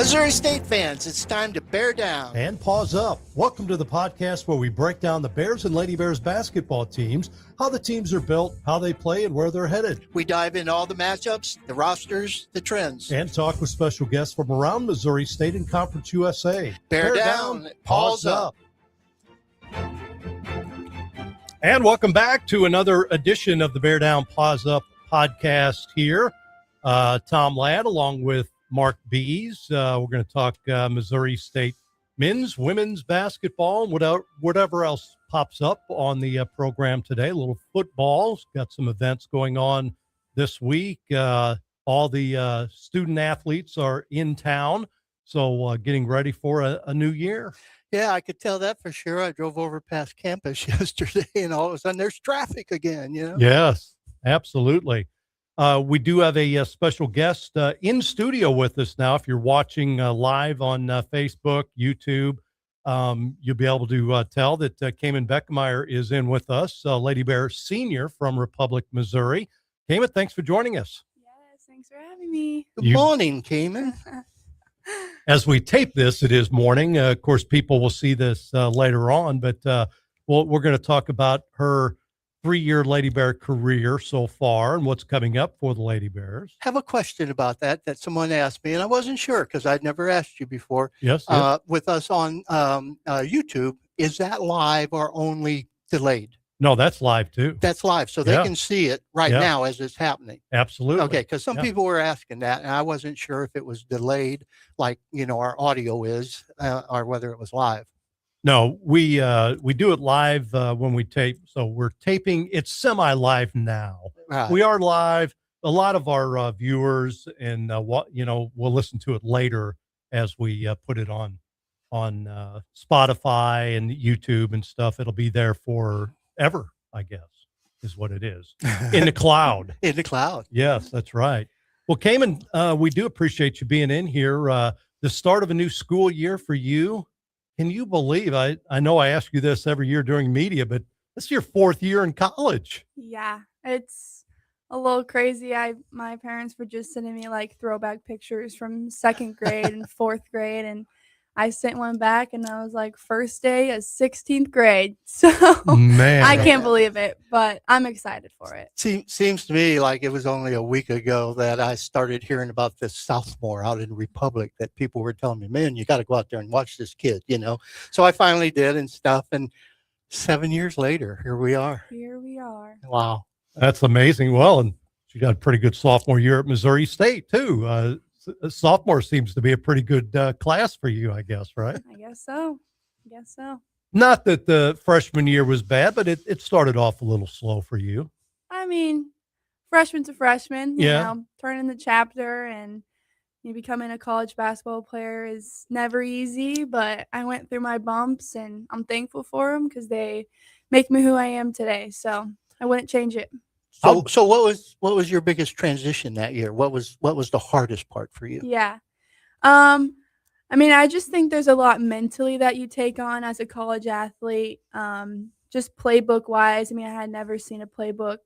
Missouri State fans, it's time to bear down. And Paws up. Welcome to the podcast where we break down the Bears and Lady Bears basketball teams, how the teams are built, how they play, and where they're headed. We dive into all the matchups, the rosters, the trends. And talk with special guests from around Missouri State and Conference USA. Bear down, Paws up. And welcome back to another edition of the Bear Down, Paws Up podcast here. Tom Ladd along with Mark Beas. We're going to talk Missouri State men's, women's basketball, and whatever else pops up on the program today. A little football. Got some events going on this week. All the student athletes are in town, so getting ready for a new year. Yeah, I could tell that for sure. I drove over past campus yesterday, and all of a sudden there's traffic again, you know? Yes, absolutely. We do have a special guest in studio with us now. If you're watching live on Facebook, YouTube, you'll be able to tell that Kaemyn Bekemeier is in with us, Lady Bear senior from Republic, Missouri. Kaemyn, thanks for joining us. Yes, thanks for having me. Good morning, Kaemyn. As we tape this, it is morning. Of course, people will see this later on, but we're going to talk about her 3-year Lady Bear career so far and what's coming up for the Lady Bears. Have a question about that someone asked me, and I wasn't sure because I'd never asked you before. Yes. With us on YouTube, is that live or only delayed? No, that's live too. That's live, so they can see it right now as it's happening. Absolutely. Okay, because some people were asking that, and I wasn't sure if it was delayed, like our audio is, or whether it was live. No, we do it live when we tape. So we're taping. It's semi-live now. Right. We are live. A lot of our viewers and we'll listen to it later as we put it on Spotify and YouTube and stuff. It'll be there forever, I guess, is what it is. In the cloud. In the cloud. Yes, that's right. Well, Kaemyn, we do appreciate you being in here. The start of a new school year for you. Can you believe, I know I ask you this every year during media, but this is your 4th year in college. Yeah, it's a little crazy. My parents were just sending me like throwback pictures from 2nd grade and 4th grade, and I sent one back and I was like, first day of 16th grade. So Man. I can't believe it, but I'm excited for it. Seems to me like it was only a week ago that I started hearing about this sophomore out in Republic that people were telling me, man, you got to go out there and watch this kid, So I finally did and stuff. And 7 years later, here we are. Here we are. Wow. That's amazing. Well, and she got a pretty good sophomore year at Missouri State too. Sophomore seems to be a pretty good class for you, I guess, right? I guess so. Not that the freshman year was bad, but it started off a little slow for you. I mean, freshman to freshman, Yeah. turning the chapter and becoming a college basketball player is never easy, but I went through my bumps and I'm thankful for them because they make me who I am today. So I wouldn't change it. So what was your biggest transition that year? What was the hardest part for you? Yeah. I mean, I just think there's a lot mentally that you take on as a college athlete. Just playbook wise. I mean, I had never seen a playbook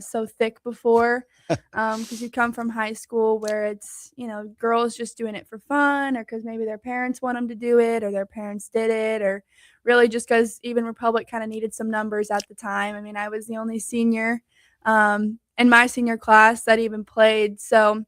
so thick before because you come from high school where it's, girls just doing it for fun or because maybe their parents want them to do it or their parents did it or really just because even Republic kind of needed some numbers at the time. I mean, I was the only senior in my senior class that even played. So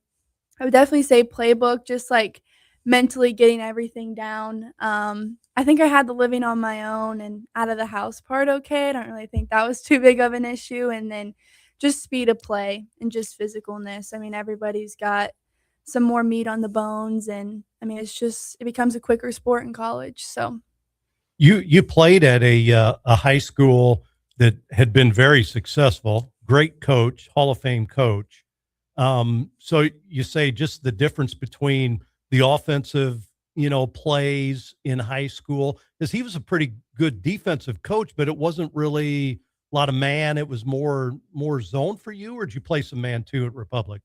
I would definitely say playbook, just like mentally getting everything down. I think I had the living on my own and out of the house part okay. I don't really think that was too big of an issue. And then just speed of play and just physicalness. I mean, everybody's got some more meat on the bones. And I mean, it becomes a quicker sport in college. So You played at a high school that had been very successful, great coach, Hall of Fame coach. So you say just the difference between the offensive, plays in high school, because he was a pretty good defensive coach, but it wasn't really a lot of man. It was more zone for you, or did you play some man too at Republic?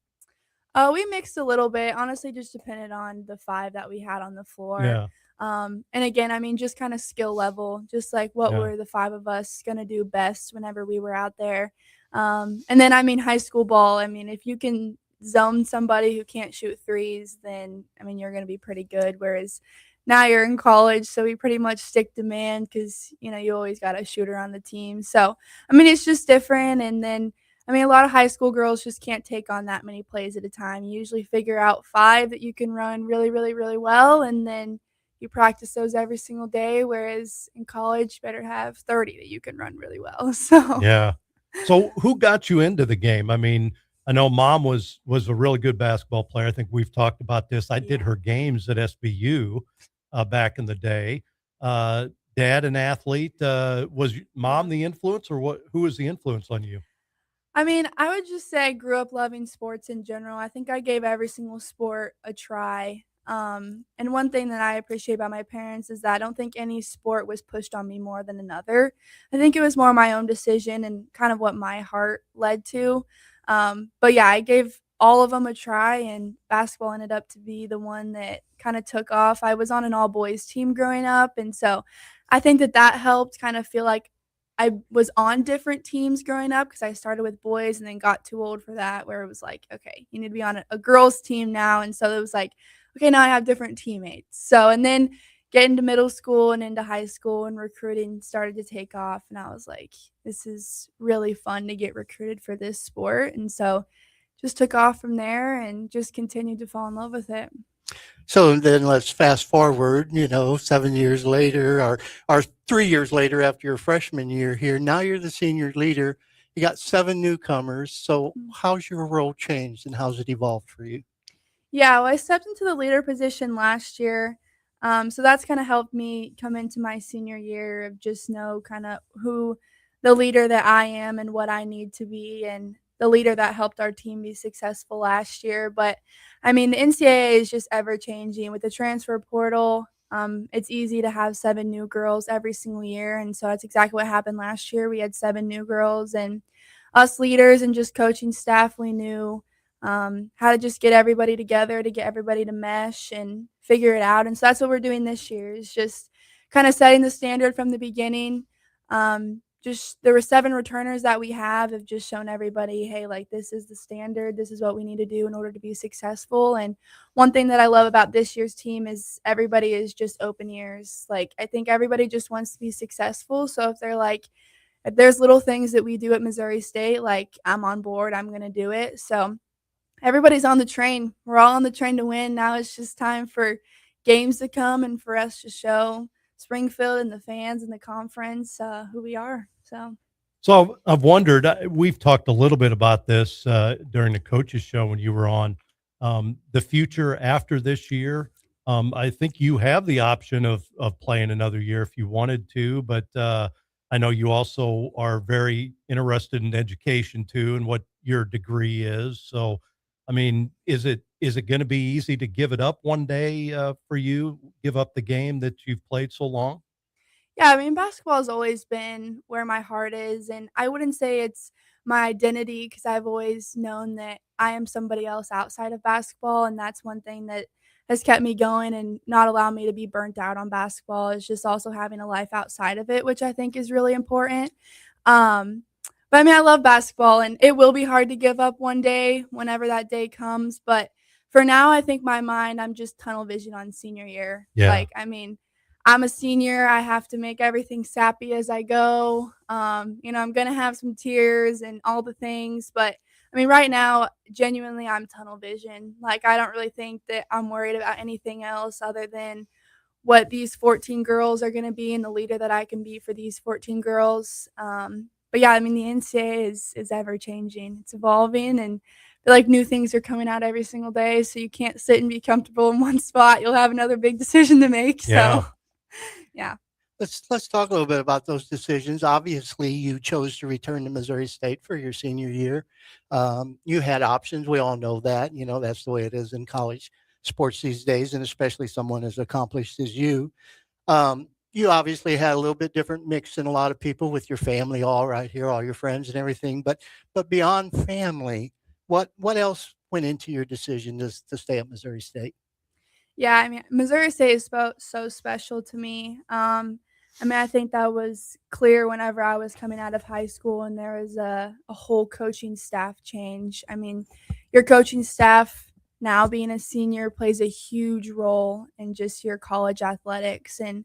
We mixed a little bit, honestly, just depended on the 5 that we had on the floor. Yeah. And again, I mean, just kind of skill level, just like what were the 5 of us going to do best whenever we were out there. And then, I mean, high school ball, I mean, if you can zone somebody who can't shoot threes, then I mean you're going to be pretty good. Whereas now you're in college, so we pretty much stick to man because you always got a shooter on the team. So I mean it's just different. And then I mean a lot of high school girls just can't take on that many plays at a time. You usually figure out 5 that you can run really, really, really well, and then you practice those every single day. Whereas in college, you better have 30 that you can run really well. So Yeah. So who got you into the game? I mean, I know mom was a really good basketball player. I think we've talked about this. I did yeah. her games at SBU back in the day. Dad, an athlete. Was Yeah. mom the influence, or what? Who was the influence on you? I mean, I would just say I grew up loving sports in general. I think I gave every single sport a try. And one thing that I appreciate about my parents is that I don't think any sport was pushed on me more than another. I think it was more my own decision and kind of what my heart led to. But yeah, I gave all of them a try, and basketball ended up to be the one that kind of took off. I was on an all boys team growing up, and so I think that that helped kind of feel like I was on different teams growing up because I started with boys and then got too old for that, where it was like, okay, you need to be on a girls' team now. And so it was like, okay, now I have different teammates. So, and then getting to middle school and into high school and recruiting started to take off. And I was like, this is really fun to get recruited for this sport. And so just took off from there and just continued to fall in love with it. So then let's fast forward, 7 years later, or 3 years later after your freshman year here. Now you're the senior leader. You got 7 newcomers. So Mm. how's your role changed and how's it evolved for you? Yeah, well, I stepped into the leader position last year. So that's kind of helped me come into my senior year of just know kind of who the leader that I am and what I need to be, and the leader that helped our team be successful last year. But I mean, the NCAA is just ever changing with the transfer portal. It's easy to have 7 new girls every single year. And so that's exactly what happened last year. We had 7 new girls, and us leaders and just coaching staff, we knew how to just get everybody together, to get everybody to mesh and figure it out. And so that's what we're doing this year is just kind of setting the standard from the beginning. Just there were 7 returners that we have just shown everybody, hey, like this is the standard. This is what we need to do in order to be successful. And one thing that I love about this year's team is everybody is just open ears. Like I think everybody just wants to be successful. So if they're like, if there's little things that we do at Missouri State, like I'm on board, I'm gonna do it. So everybody's on the train. We're all on the train to win. Now it's just time for games to come and for us to show Springfield and the fans and the conference who we are. So, So I've wondered. We've talked a little bit about this during the coaches show when you were on the future after this year. I think you have the option of playing another year if you wanted to, but I know you also are very interested in education too, and what your degree is. So, I mean, is it going to be easy to give it up one day for you? Give up the game that you've played so long? yeah, I mean, basketball has always been where my heart is. And I wouldn't say it's my identity because I've always known that I am somebody else outside of basketball. And that's one thing that has kept me going and not allowed me to be burnt out on basketball is just also having a life outside of it, which I think is really important. Um, but I mean, I love basketball and it will be hard to give up one day whenever that day comes. But for now, I think my mind, I'm just tunnel vision on senior year. Yeah. Like, I mean, I'm a senior. I have to make everything sappy as I go. I'm gonna have some tears and all the things, but I mean, right now, genuinely, I'm tunnel vision. Like, I don't really think that I'm worried about anything else other than what these 14 girls are gonna be and the leader that I can be for these 14 girls. But yeah, I mean, the NCAA is ever changing. It's evolving, and I feel like new things are coming out every single day. So you can't sit and be comfortable in one spot. You'll have another big decision to make. Yeah. So. Yeah. Let's talk a little bit about those decisions. Obviously, you chose to return to Missouri State for your senior year. You had options. We all know that. That's the way it is in college sports these days, and especially someone as accomplished as you. You obviously had a little bit different mix than a lot of people with your family all right here, all your friends and everything. But beyond family, what else went into your decision to stay at Missouri State? Yeah, I mean, Missouri State is so special to me. I mean, I think that was clear whenever I was coming out of high school and there was a whole coaching staff change. I mean, your coaching staff now being a senior plays a huge role in just your college athletics. And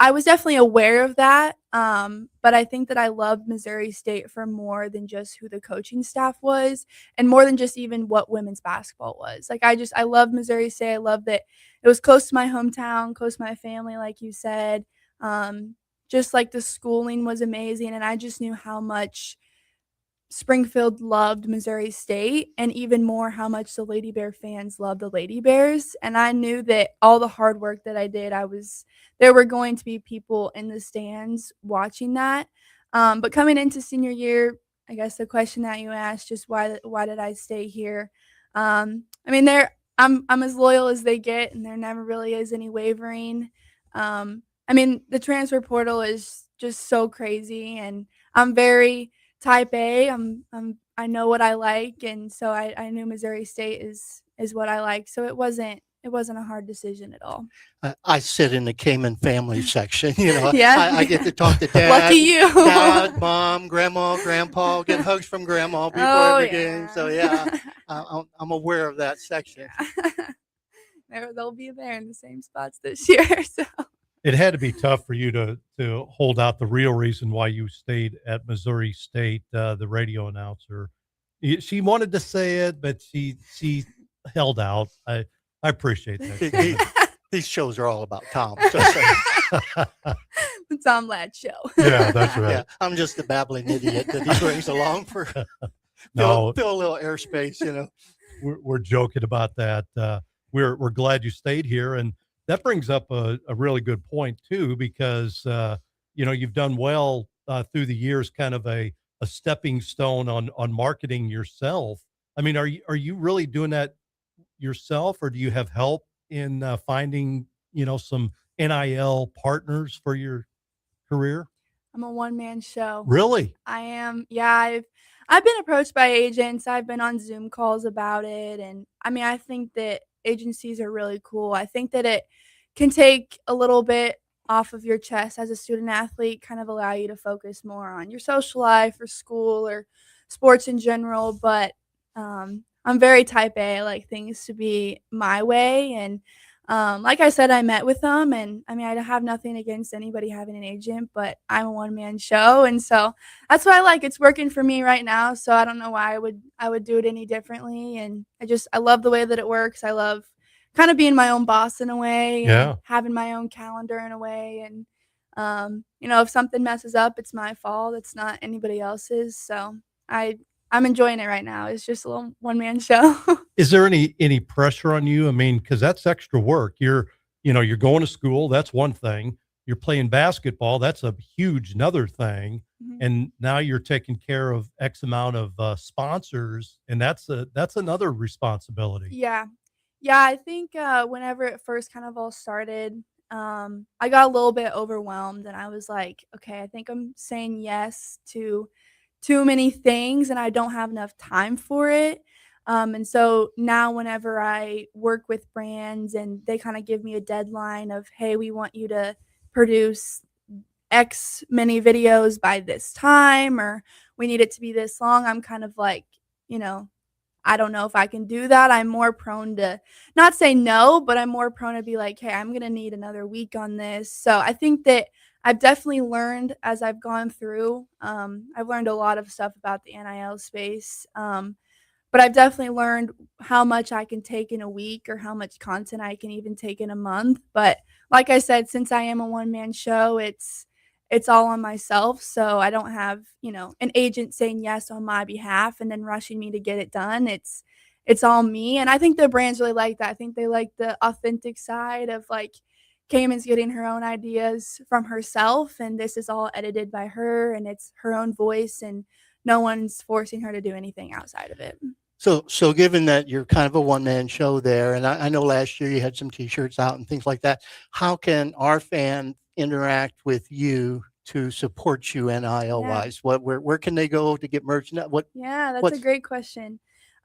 I was definitely aware of that, but I think that I loved Missouri State for more than just who the coaching staff was and more than just even what women's basketball was. Like, I love Missouri State. I love that it was close to my hometown, close to my family, like you said. Just like the schooling was amazing, and I just knew how much Springfield loved Missouri State, and even more how much the Lady Bear fans loved the Lady Bears. And I knew that all the hard work that I did, there were going to be people in the stands watching that. But coming into senior year, I guess the question that you asked, just why did I stay here? I mean, I'm as loyal as they get, and there never really is any wavering. I mean, the transfer portal is just so crazy, and I'm very type A. I know what I like, and so I knew Missouri State is what I like. So it wasn't a hard decision at all. I sit in the Kaemyn family section. You know, Yeah. I get to talk to Lucky you. dad, mom, grandma, grandpa, get hugs from grandma before Oh, every game. So yeah, I'm aware of that section. They'll be there in the same spots this year. So It had to be tough for you to hold out the real reason why you stayed at Missouri State. The radio announcer, she wanted to say it, but she held out. I appreciate that. These shows are all about Tom. So, the Tom Ladd Show. Yeah, that's right. yeah, I'm just a babbling idiot that he brings along for No, fill a little airspace. You know. we're joking about that. We're glad you stayed here, and that brings up a really good point too, because you've done well through the years, kind of a stepping stone on marketing yourself. I mean, are you really doing that yourself, or do you have help in finding some NIL partners for your career? I'm a one-man show. Really? I am. Yeah, I've been approached by agents. I've been on Zoom calls about it, and I mean, I think that agencies are really cool. I think that it can take a little bit off of your chest as a student athlete, kind of allow you to focus more on your social life or school or sports in general. But I'm very type A. I like things to be my way, and like I said, I met with them, and I mean, I have nothing against anybody having an agent, but I'm a one-man show, and so that's what I like. It's working for me right now, so I don't know why I would do it any differently. And I love the way that it works. I love kind of being my own boss in a way, and Yeah. having my own calendar in a way. And if something messes up, it's my fault. It's not anybody else's. So I'm enjoying it right now. It's just a little one-man show. Is there any pressure on you? I mean, because that's extra work. You're going to school. That's one thing. You're playing basketball. That's a huge another thing. Mhm. And now you're taking care of X amount of sponsors, and that's another responsibility. Yeah. Yeah, I think, whenever it first kind of all started, I got a little bit overwhelmed, and I was like, "Okay, I think I'm saying yes to too many things, and I don't have enough time for it." And so now whenever I work with brands and they kinda give me a deadline of, "Hey, we want you to produce X many videos by this time," or, "We need it to be this long," I'm kind of like, you know, I don't know if I can do that. I'm more prone to not say no, but I'm more prone to be like, "Hey, I'm gonna need another week on this." So I think that I've definitely learned as I've gone through. I've learned a lot of stuff about the NIL space, but I've definitely learned how much I can take in a week or how much content I can even take in a month. But like I said, since I am a one-man show, it's all on myself, so I don't have, an agent saying yes on my behalf and then rushing me to get it done. It's all me, and I think the brands really like that. I think they like the authentic side of, like, Kaymann's getting her own ideas from herself, and this is all edited by her, and it's her own voice, and no one's forcing her to do anything outside of it. So given that you're kind of a one-man show there, and I know last year you had some T-shirts out and things like that, how can our fan interact with you to support you NIL-wise? Where can they go to get merchandise? Yeah, that's a What's great question.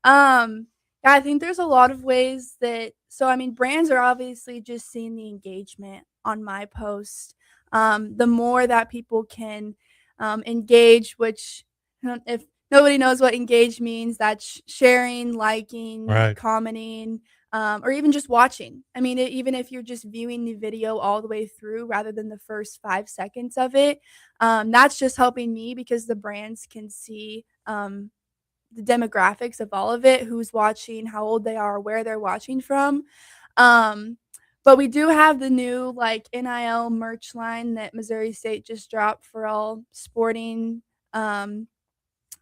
Yeah, I think there's a lot of ways I mean, brands are obviously just seeing the engagement on my post. The more that people can engage, which if nobody knows what engage means. That's sharing, liking, Right. commenting, or even just watching. I mean, even if you're just viewing the video all the way through rather than the first 5 seconds of it, that's just helping me because the brands can see the demographics of all of it, who's watching, how old they are, where they're watching from. Um, but we do have the new like NIL merch line that Missouri State just dropped for all sporting, um,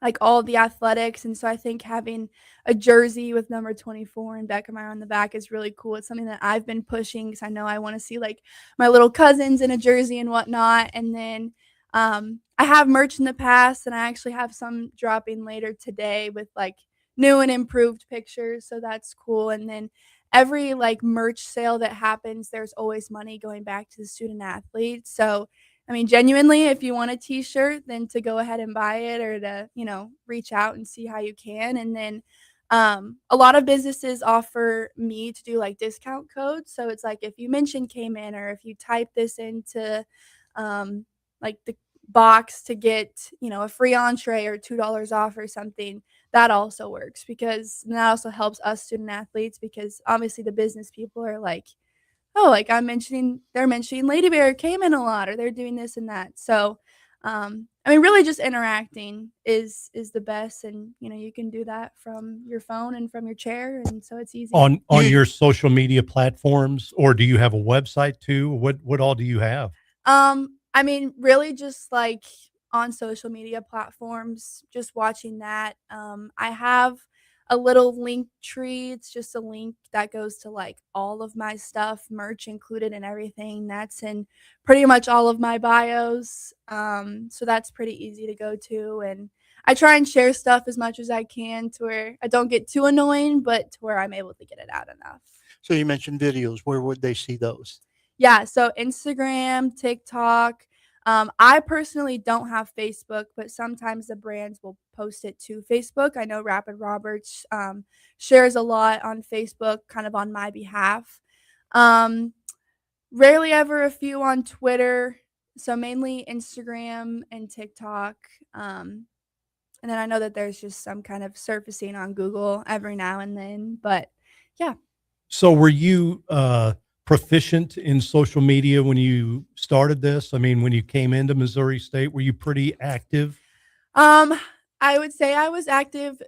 like all the athletics. And so I think having a jersey with number 24 and Bekemeier on the back is really cool. It's something that I've been pushing because I know I want to see like my little cousins in a jersey and whatnot. And then I have merch in the past, and I actually have some dropping later today with like new and improved pictures. So that's cool. And then every like merch sale that happens, there's always money going back to the student athletes. So I mean, genuinely, if you want a t-shirt, then to go ahead and buy it or to, reach out and see how you can. And then a lot of businesses offer me to do like discount codes. So it's like if you mention Kaemyn or if you type this into like the box to get, a free entree or $2 off or something, that also works because that also helps us student athletes because obviously the business people are like, oh, like they're mentioning Lady Bear came in a lot, or they're doing this and that. So, I mean, really, just interacting is the best, and you can do that from your phone and from your chair, and so it's easy. On your social media platforms, or do you have a website too? What all do you have? I mean, really, just like on social media platforms, just watching that. I have a little link tree. It's just a link that goes to like all of my stuff, merch included and everything. That's in pretty much all of my bios. So that's pretty easy to go to. And I try and share stuff as much as I can to where I don't get too annoying, but to where I'm able to get it out enough. So you mentioned videos. Where would they see those? Yeah, so Instagram, TikTok. I personally don't have Facebook, but sometimes the brands will post it to Facebook. I know Rapid Roberts shares a lot on Facebook, kind of on my behalf. Um, Rarely ever a few on Twitter. So mainly Instagram and TikTok. And then I know that there's just some kind of surfacing on Google every now and then. But yeah. So were you proficient in social media when you started this? I mean, when you came into Missouri State, were you pretty active? Um, I would say I was active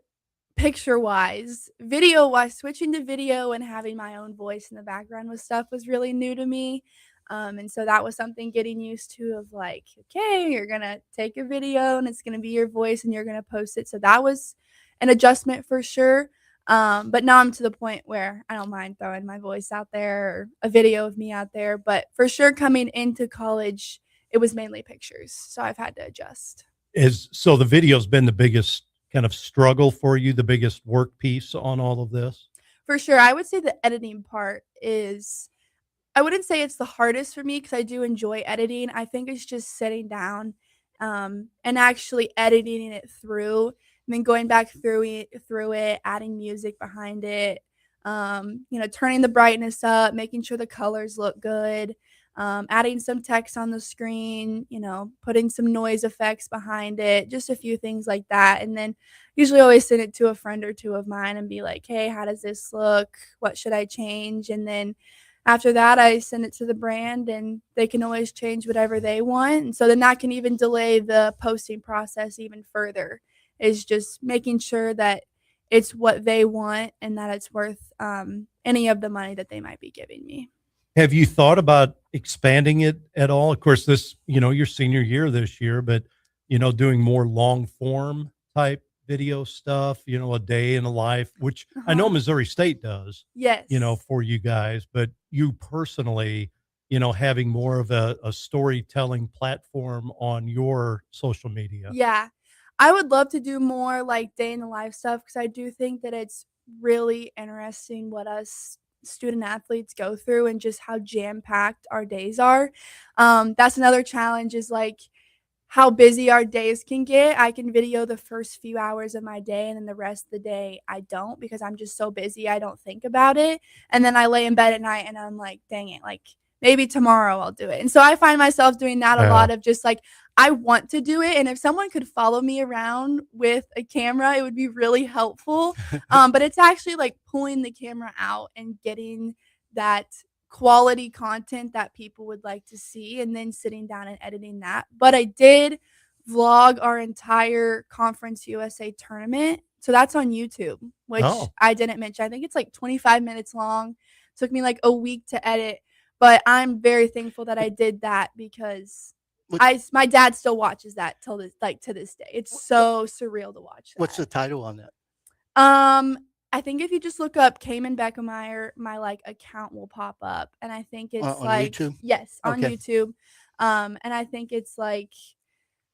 picture-wise. Video-wise, switching to video and having my own voice in the background with stuff was really new to me. And so that was something getting used to of like, okay, you're gonna take a video and it's gonna be your voice and you're gonna post it. So that was an adjustment for sure. But now I'm to the point where I don't mind throwing my voice out there or a video of me out there. But for sure, coming into college, it was mainly pictures. So I've had to adjust. So the video's been the biggest kind of struggle for you, the biggest work piece on all of this? For sure. I would say the editing part is I wouldn't say it's the hardest for me because I do enjoy editing. I think it's just sitting down, and actually editing it through, and then going back through it, adding music behind it, turning the brightness up, making sure the colors look good, adding some text on the screen, putting some noise effects behind it, just a few things like that. And then usually always send it to a friend or two of mine and be like, hey, how does this look? What should I change? And then after that, I send it to the brand and they can always change whatever they want. And so then that can even delay the posting process even further, is just making sure that it's what they want and that it's worth any of the money that they might be giving me. Have you thought about expanding it at all? Of course, your senior year this year, but, doing more long form type video stuff, a day in a life, which I know Uh-huh. Missouri State does, Yes. for you guys, but you personally, having more of a storytelling platform on your social media. Yeah. I would love to do more like day in the life stuff because I do think that it's really interesting what us student athletes go through and just how jam-packed our days are. That's another challenge is like how busy our days can get. I can video the first few hours of my day and then the rest of the day I don't because I'm just so busy I don't think about it. And then I lay in bed at night and I'm like, dang it, like maybe tomorrow I'll do it. And so I find myself doing that a Yeah. lot of just like, I want to do it. And if someone could follow me around with a camera, it would be really helpful. But it's actually like pulling the camera out and getting that quality content that people would like to see and then sitting down and editing that. But I did vlog our entire Conference USA tournament. So that's on YouTube, which Oh. I didn't mention. I think it's like 25 minutes long. Took me like a week to edit, but I'm very thankful that I did that because my dad still watches that till this, like, to this day. It's so surreal to watch that. What's the title on that? I think if you just look up Kaemyn Bekemeier, my like account will pop up, and I think it's On like YouTube? yes, on Okay. YouTube. And I think it's like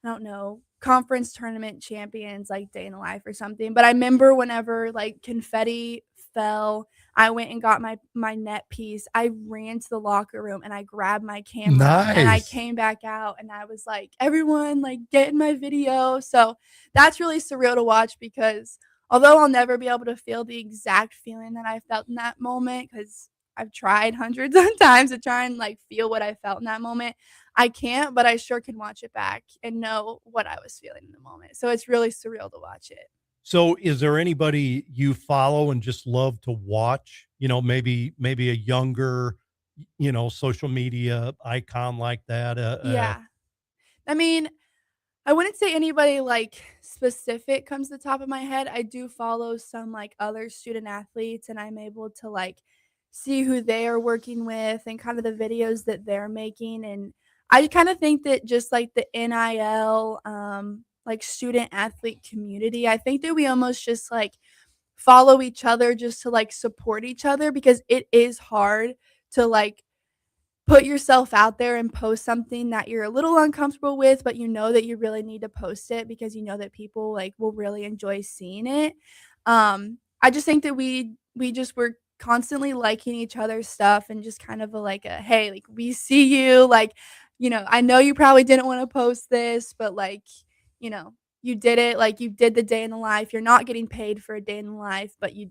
I don't know, conference tournament champions, like day in the life or something. But I remember whenever like confetti fell, I went and got my net piece. I ran to the locker room and I grabbed my camera and I Nice. came back out and I was like, everyone, like get in my video. So that's really surreal to watch because although I'll never be able to feel the exact feeling that I felt in that moment, because I've tried hundreds of times to try and like feel what I felt in that moment. I can't, but I sure can watch it back and know what I was feeling in the moment. So it's really surreal to watch it. So is there anybody you follow and just love to watch, maybe a younger, social media icon like that? Yeah. I mean, I wouldn't say anybody like specific comes to the top of my head. I do follow some like other student athletes and I'm able to like see who they are working with and kind of the videos that they're making. And I kind of think that just like the NIL, like student athlete community, I think that we almost just like follow each other just to like support each other because it is hard to like put yourself out there and post something that you're a little uncomfortable with, but you know that you really need to post it because you know that people like will really enjoy seeing it. I just think that we just were constantly liking each other's stuff and just kind of like a hey, like we see you, like I know you probably didn't want to post this, but like you know you did it, like you did the day in the life. You're not getting paid for a day in the life, but you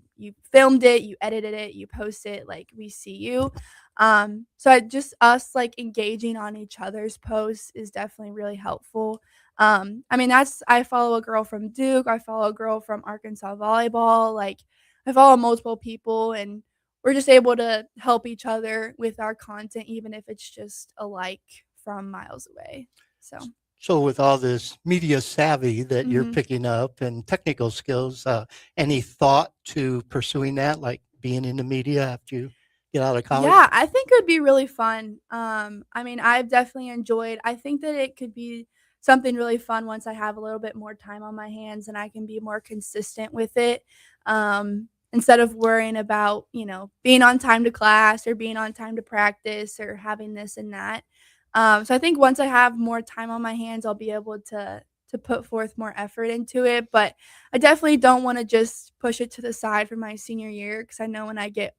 filmed it, you edited it, you post it, like we see you. So I just us like engaging on each other's posts is definitely really helpful. I mean, I follow a girl from Duke, I follow a girl from Arkansas volleyball, like I follow multiple people and we're just able to help each other with our content, even if it's just a like from miles away. So So with all this media savvy that you're mhm. picking up and technical skills, any thought to pursuing that, like being in the media after you get out of college? Yeah, I think it would be really fun. I mean, I've definitely enjoyed I think that it could be something really fun once I have a little bit more time on my hands and I can be more consistent with it. Instead of worrying about, being on time to class or being on time to practice or having this and that. So I think once I have more time on my hands, I'll be able to put forth more effort into it. But I definitely don't want to just push it to the side for my senior year because I know when I get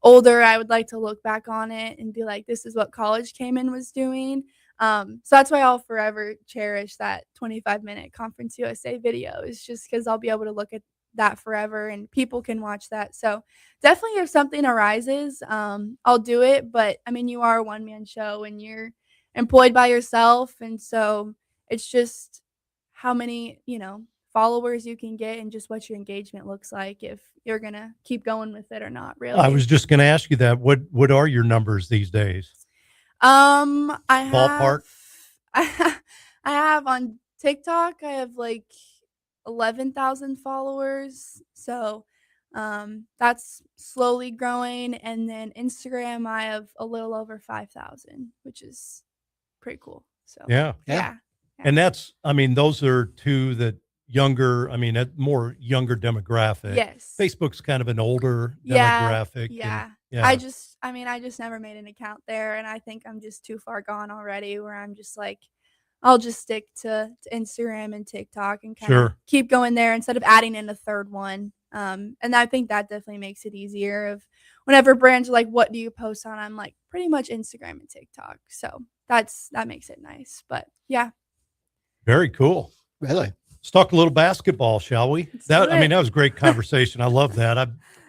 older, I would like to look back on it and be like, this is what college Kaemyn was doing. So that's why I'll forever cherish that 25-minute Conference USA video is just because I'll be able to look at that forever and people can watch that. So definitely if something arises, I'll do it. But I mean, you are a one-man show and you're employed by yourself. And so it's just how many, followers you can get and just what your engagement looks like if you're gonna keep going with it or not, I really. was just going to ask you that. What are your numbers these days? I Ballpark? have I have on TikTok, I have like 11,000 followers. So, that's slowly growing, and then Instagram, I have a little over 5,000, which is pretty cool. So, Yeah. Yeah. yeah. Yeah. And those are two that a more younger demographic. Yes. Facebook's kind of an older Yeah, demographic. And yeah. yeah, I just never made an account there, and I think I'm just too far gone already where I'm just like, I'll just stick to Instagram and TikTok and kinda sure. keep going there instead of adding in a third one. And I think that definitely makes it easier of whenever brands are like, "What do you post on?" I'm like, "Pretty much Instagram and TikTok." So that makes it nice, but yeah. Very cool. Really? Let's talk a little basketball, shall we? Let's do it. That was a great conversation. I love that.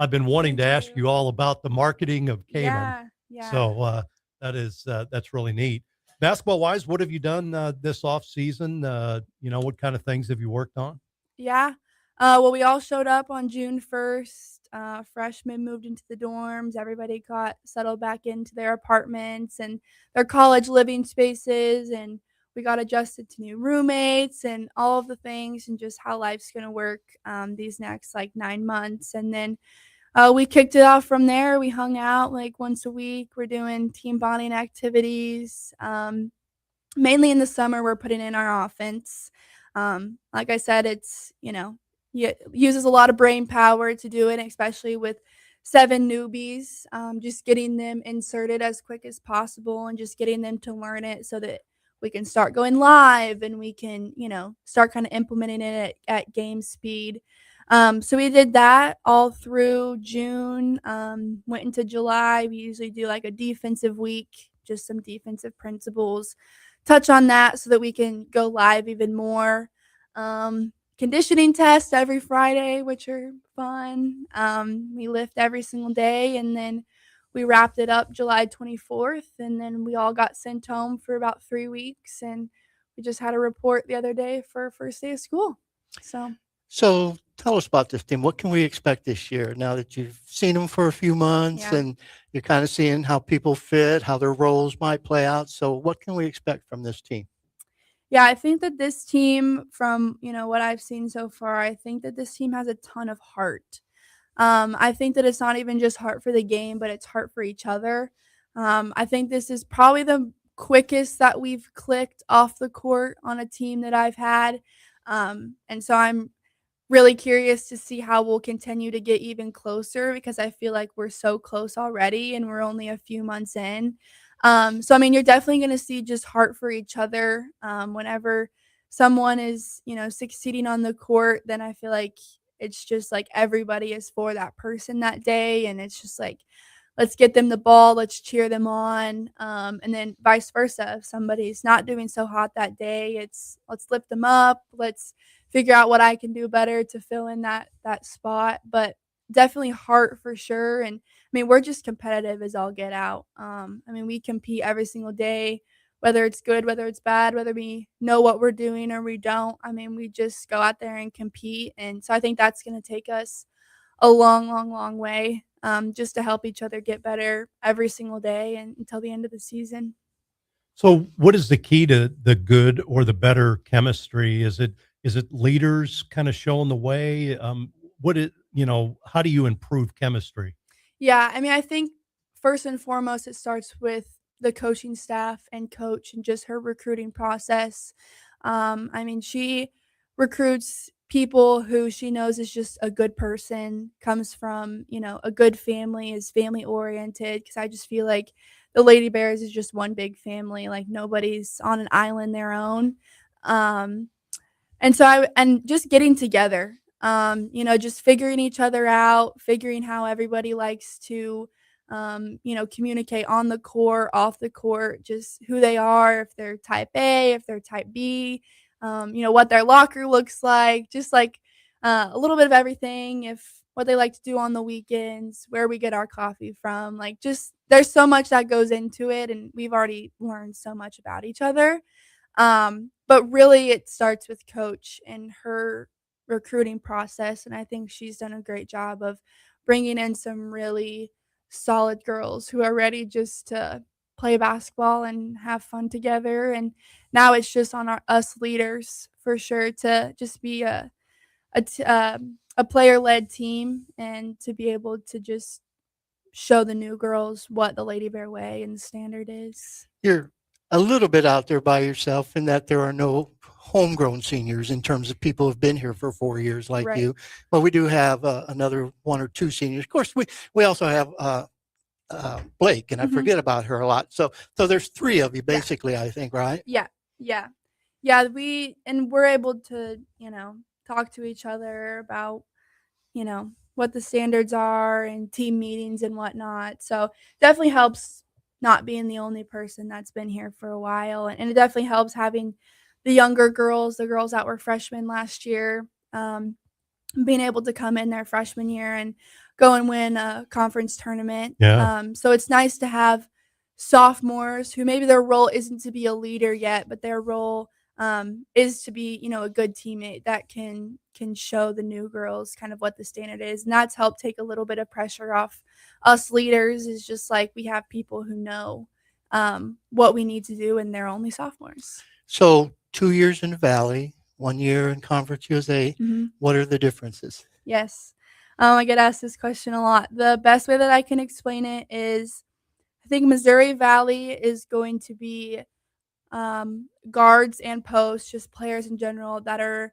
I've been wanting Thank to ask you. you all about the marketing of Kaemyn. Yeah, yeah. So That's really neat. Basketball wise, what have you done this off season? What kind of things have you worked on? Yeah. Well, we all showed up on June 1st. Freshmen moved into the dorms. Everybody got settled back into their apartments and their college living spaces. And we got adjusted to new roommates and all of the things and just how life's going to work these next like 9 months. And then we kicked it off from there. We hung out like once a week. We're doing team bonding activities. Mainly in the summer, we're putting in our offense. Like I said, it's, uses a lot of brain power to do it, especially with 7 newbies. Just getting them inserted as quick as possible and just getting them to learn it so that we can start going live and we can, start kind of implementing it at game speed. So we did that all through June, went into July. We usually do like a defensive week, just some defensive principles, touch on that so that we can go live even more. Conditioning tests every Friday, which are fun. We lift every single day, and then we wrapped it up July 24th, and then we all got sent home for about 3 weeks, and we just had a report the other day for first day of school. So tell us about this team. What can we expect this year now that you've seen them for a few months Yeah. and you're kind of seeing how people fit, how their roles might play out? So what can we expect from this team? Yeah, I think that this team, from what I've seen so far, I think that this team has a ton of heart. I think that it's not even just heart for the game, but it's heart for each other. I think this is probably the quickest that we've clicked off the court on a team that I've had. And so I'm really curious to see how we'll continue to get even closer because I feel like we're so close already and we're only a few months in. So I mean, you're definitely going to see just heart for each other. Whenever someone is, succeeding on the court, then I feel like it's just like everybody is for that person that day. And it's just like, let's get them the ball, let's cheer them on. And then vice versa. If somebody's not doing so hot that day, it's let's lift them up. Let's figure out what I can do better to fill in that spot. But definitely heart for sure. And I mean, we're just competitive as all get out. I mean, we compete every single day, whether it's good, whether it's bad, whether we know what we're doing or we don't. I mean, we just go out there and compete. And so I think that's going to take us a long, long, long way, just to help each other get better every single day and until the end of the season. So, what is the key to the good or the better chemistry? Is it leaders kind of showing the way? How do you improve chemistry? Yeah, I mean, I think first and foremost, it starts with the coaching staff and coach and just her recruiting process. I mean, she recruits people who she knows is just a good person, comes from, a good family, is family oriented. Because I just feel like the Lady Bears is just one big family. Like nobody's on an island their own. Um, and just getting together, just figuring each other out, figuring how everybody likes to, communicate on the court, off the court, just who they are, if they're type A, if they're type B, what their locker looks like, just like a little bit of everything, if what they like to do on the weekends, where we get our coffee from, like just there's so much that goes into it, and we've already learned so much about each other. But really it starts with coach and her recruiting process. And I think she's done a great job of bringing in some really solid girls who are ready just to play basketball and have fun together. And now it's just on us leaders for sure to just be a player led team and to be able to just show the new girls what the Lady Bear way and the standard is. You're a little bit out there by yourself in that there are no homegrown seniors in terms of people who've been here for 4 years like Right. you. But we do have another 1 or 2 seniors. Of course, we also have Blake, and I Mhm. forget about her a lot. So there's 3 of you Yeah. basically, I think, right? Yeah, yeah. Yeah, we're able to, talk to each other about, what the standards are and team meetings and whatnot. So definitely helps not being the only person that's been here for a while. And it definitely helps having the younger girls, the girls that were freshmen last year, being able to come in their freshman year and go and win a conference tournament. Yeah. So it's nice to have sophomores who maybe their role isn't to be a leader yet, but their role is to be, a good teammate that can show the new girls kind of what the standard is, and that's helped take a little bit of pressure off us leaders. Is just like we have people who know what we need to do, and they're only sophomores. So 2 years in the Valley, 1 year in Conference USA. hmm What are the differences? Yes, I get asked this question a lot. The best way that I can explain it is, I think Missouri Valley is going to be guards and posts, just players in general that are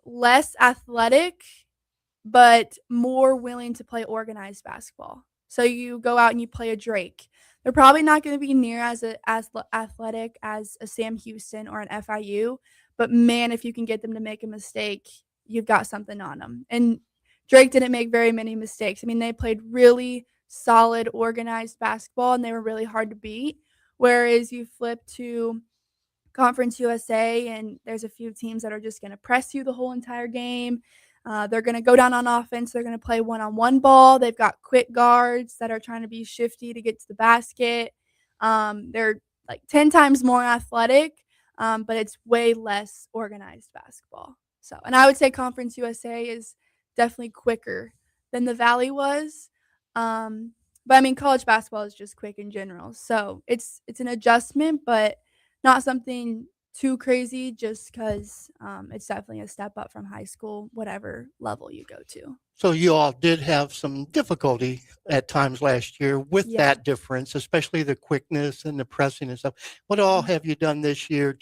less athletic, but more willing to play organized basketball. So you go out and you play a Drake. They're probably not going to be near as athletic as a Sam Houston or an FIU, but man, if you can get them to make a mistake, you've got something on them. And Drake didn't make very many mistakes. I mean, they played really solid, organized basketball, and they were really hard to beat. Whereas you flip to Conference USA, and there's a few teams that are just going to press you the whole entire game. They're going to go down on offense. They're going to play one-on-one ball. They've got quick guards that are trying to be shifty to get to the basket. They're like 10 times more athletic, but it's way less organized basketball. So, and I would say Conference USA is definitely quicker than the Valley was. But I mean, college basketball is just quick in general. So it's an adjustment, but not something too crazy, just because it's definitely a step up from high school, whatever level you go to. So you all did have some difficulty at times last year with Yeah. that difference, especially the quickness and the pressing and stuff. What all have you done this year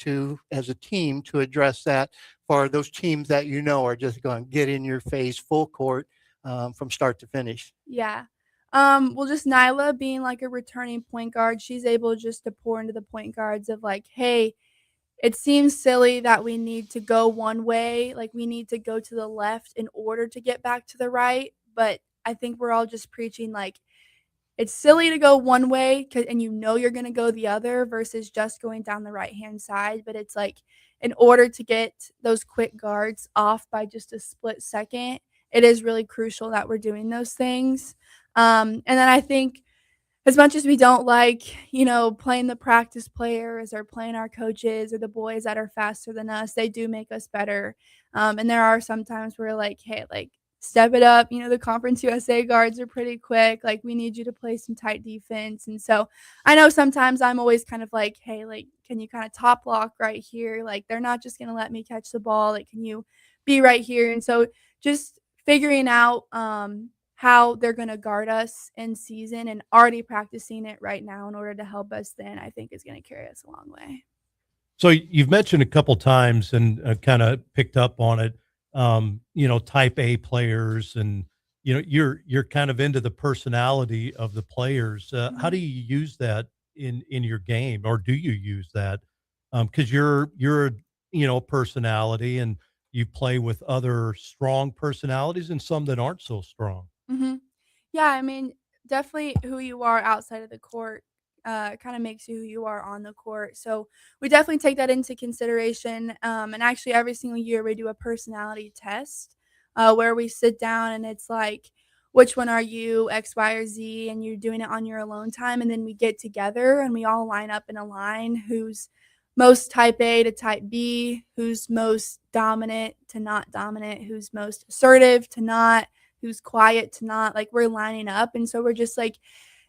as a team, to address that for those teams that are just going to get in your face full court from start to finish? Yeah. Well, just Nyla being like a returning point guard, she's able just to pour into the point guards of like, hey, it seems silly that we need to go one way, like we need to go to the left in order to get back to the right. But I think we're all just preaching like it's silly to go one way, and you're going to go the other versus just going down the right hand side. But it's like in order to get those quick guards off by just a split second, it is really crucial that we're doing those things. And then I think as much as we don't like, playing the practice players or playing our coaches or the boys that are faster than us, they do make us better. And there are some times where like, hey, like step it up. The Conference USA guards are pretty quick. Like we need you to play some tight defense. And so I know sometimes I'm always kind of like, hey, like, can you kind of top block right here? Like they're not just going to let me catch the ball. Like, can you be right here? And so just figuring out, how they're going to guard us in season and already practicing it right now in order to help us then, I think is going to carry us a long way. So you've mentioned a couple times and kind of picked up on it, type A players, and you're kind of into the personality of the players. How do you use that in your game, or do you use that? Because you're a personality, and you play with other strong personalities and some that aren't so strong. Mhm. Yeah, I mean, definitely who you are outside of the court, kind of makes you who you are on the court. So we definitely take that into consideration. And actually, every single year we do a personality test where we sit down and it's like, which one are you, X, Y, or Z? And you're doing it on your alone time. And then we get together and we all line up in a line who's most type A to type B, who's most dominant to not dominant, who's most assertive to not, who's quiet to not. Like we're lining up, and so we're just like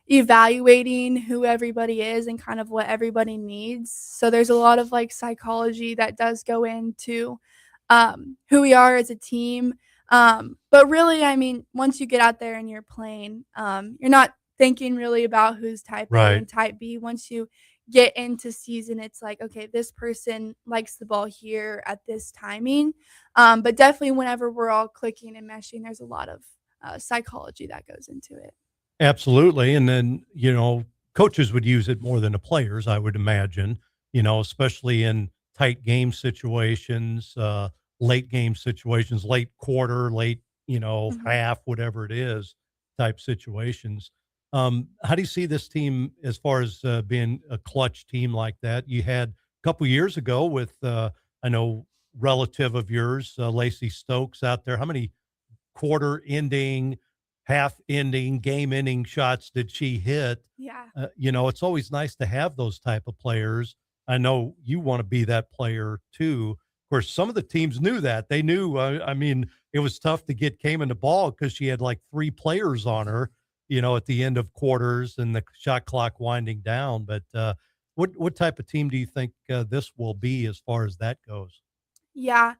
evaluating who everybody is and kind of what everybody needs. So there's a lot of like psychology that does go into who we are as a team. But really, I mean, once you get out there and you're playing, you're not thinking really about who's type A Right. and type B. Once you get into season, it's like, okay, this person likes the ball here at this timing. But definitely whenever we're all clicking and meshing, there's a lot of psychology that goes into it. Absolutely. And then, coaches would use it more than the players, I would imagine, especially in tight game situations, late game situations, late quarter, late, Mhm. half, whatever it is, type situations. How do you see this team as far as being a clutch team like that? You had a couple years ago with, I know, relative of yours, Lacey Stokes out there. How many quarter ending half-ending, game-ending shots did she hit? Yeah. It's always nice to have those type of players. I know you want to be that player too. Of course, some of the teams knew that. They knew. It was tough to get Kaemyn the ball because she had like 3 players on her. At the end of quarters and the shot clock winding down. But what type of team do you think this will be as far as that goes? Yeah.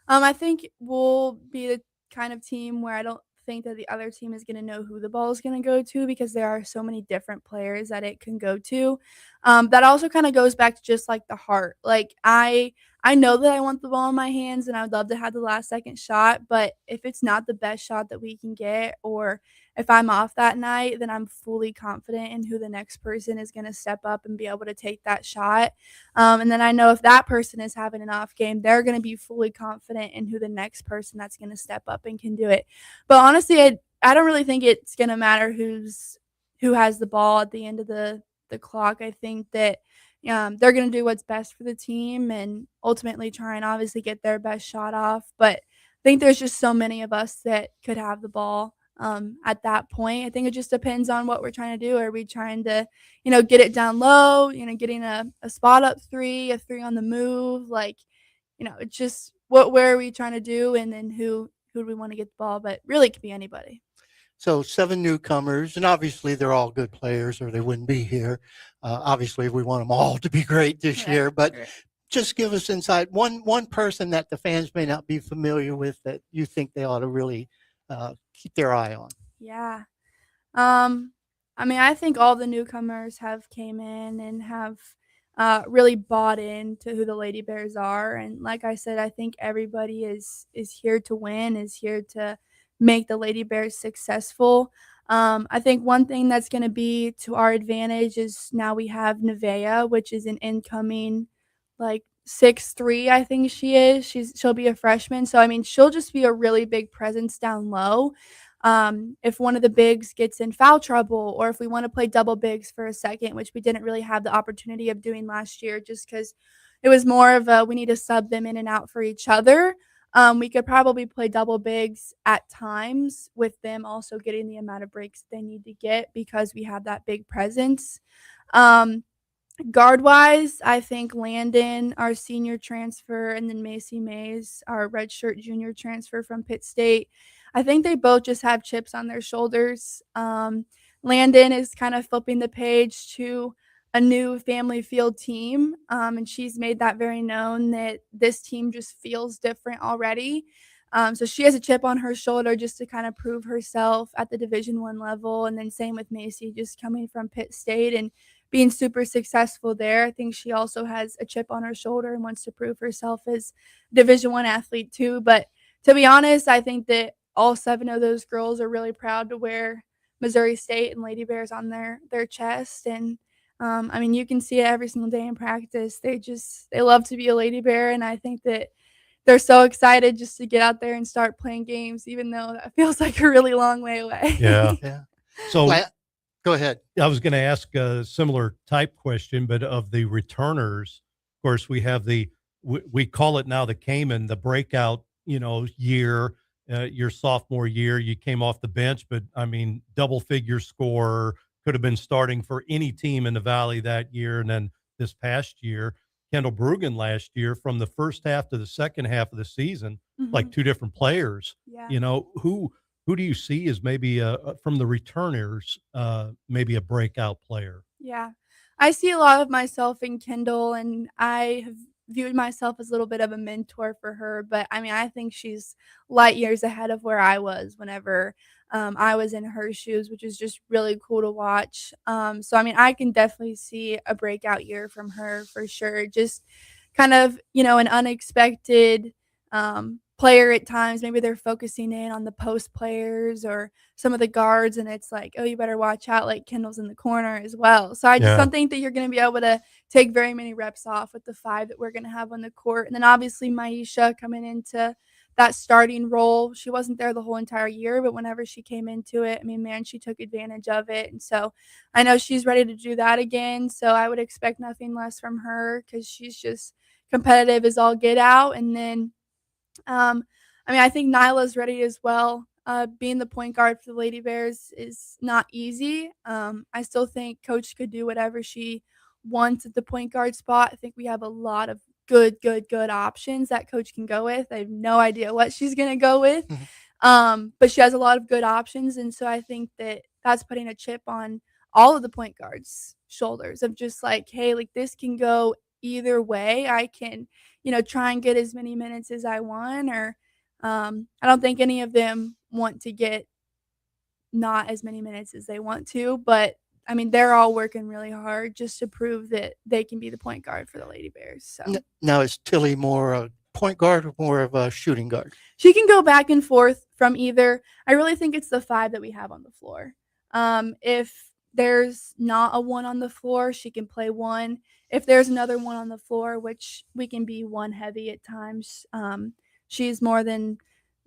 I think we'll be the kind of team where I don't think that the other team is going to know who the ball is going to go to because there are so many different players that it can go to. That also kind of goes back to just like the heart. Like I know that I want the ball in my hands and I would love to have the last second shot, but if it's not the best shot that we can get or if I'm off that night, then I'm fully confident in who the next person is going to step up and be able to take that shot. And then I know if that person is having an off game, they're going to be fully confident in who the next person that's going to step up and can do it. But honestly, I don't really think it's going to matter who has the ball at the end of the clock. I think that they're going to do what's best for the team and ultimately try and obviously get their best shot off. But I think there's just so many of us that could have the ball at that point. I think it just depends on what we're trying to do. Are we trying to, get it down low, getting a spot up three, a three on the move? Like, it's just where are we trying to do? And then who do we want to get the ball? But really it could be anybody. So 7 newcomers, and obviously they're all good players or they wouldn't be here. Obviously, we want them all to be great this year, but just give us insight. One person that the fans may not be familiar with that you think they ought to really keep their eye on. Yeah. I think all the newcomers have came in and have really bought into who the Lady Bears are. And like I said, I think everybody is here to win, is here to make the Lady Bears successful. I think one thing that's going to be to our advantage is now we have Nevaeh, which is an incoming like 6'3", I think she is. She'll be a freshman. So she'll just be a really big presence down low. If one of the bigs gets in foul trouble or if we want to play double bigs for a second, which we didn't really have the opportunity of doing last year just because it was more of a we need to sub them in and out for each other. We could probably play double bigs at times with them also getting the amount of breaks they need to get because we have that big presence. Guard wise, I think Landon, our senior transfer, and then Macy Mays, our redshirt junior transfer from Pitt State. I think they both just have chips on their shoulders. Landon is kind of flipping the page to a new family field team, and she's made that very known that this team just feels different already. So she has a chip on her shoulder just to kind of prove herself at the Division I level, and then same with Macy, just coming from Pitt State and being super successful there. I think she also has a chip on her shoulder and wants to prove herself as Division I athlete too. But to be honest, I think that all 7 of those girls are really proud to wear Missouri State and Lady Bears on their chest. And you can see it every single day in practice. They love to be a Lady Bear, and I think that they're so excited just to get out there and start playing games, even though that feels like a really long way away. Yeah. Yeah. So Go ahead. I was going to ask a similar type question, but of the returners, of course, we have we call it now the Kaemyn, the breakout, year, your sophomore year. You came off the bench, but double figure scorer, could have been starting for any team in the Valley that year. And then this past year, Kendall Brugan last year, from the first half to the second half of the season, like 2 different players. Yeah. Who do you see as maybe from the returners, maybe a breakout player? Yeah. I see a lot of myself in Kendall, and I have viewed myself as a little bit of a mentor for her. But I think she's light years ahead of where I was whenever I was in her shoes, which is just really cool to watch. So I can definitely see a breakout year from her for sure. Just kind of, an unexpected player at times. Maybe they're focusing in on the post players or some of the guards, and it's like, oh, you better watch out, like Kendall's in the corner as well. So I just don't think that you're going to be able to take very many reps off with the 5 that we're going to have on the court. And then obviously Maisha coming into that starting role. She wasn't there the whole entire year, but whenever she came into it, she took advantage of it. And so I know she's ready to do that again. So I would expect nothing less from her because she's just competitive as all get out. And then I think Nyla's ready as well. being the point guard for the Lady Bears is not easy. I still think Coach could do whatever she wants at the point guard spot. I think we have a lot of good options that Coach can go with. I have no idea what she's gonna go with, Mhm. but she has a lot of good options, and so I think that that's putting a chip on all of the point guards' shoulders of just like, hey, like this can go either way. I can, try and get as many minutes as I want, or I don't think any of them want to get not as many minutes as they want to, but I mean, they're all working really hard just to prove that they can be the point guard for the Lady Bears. So Now, is Tilly more a point guard or more of a shooting guard? she can go back and forth from either. I really think it's the five that we have on the floor. If there's not a one on the floor, she can play one. If there's another one on the floor, which we can be one heavy at times, she's more than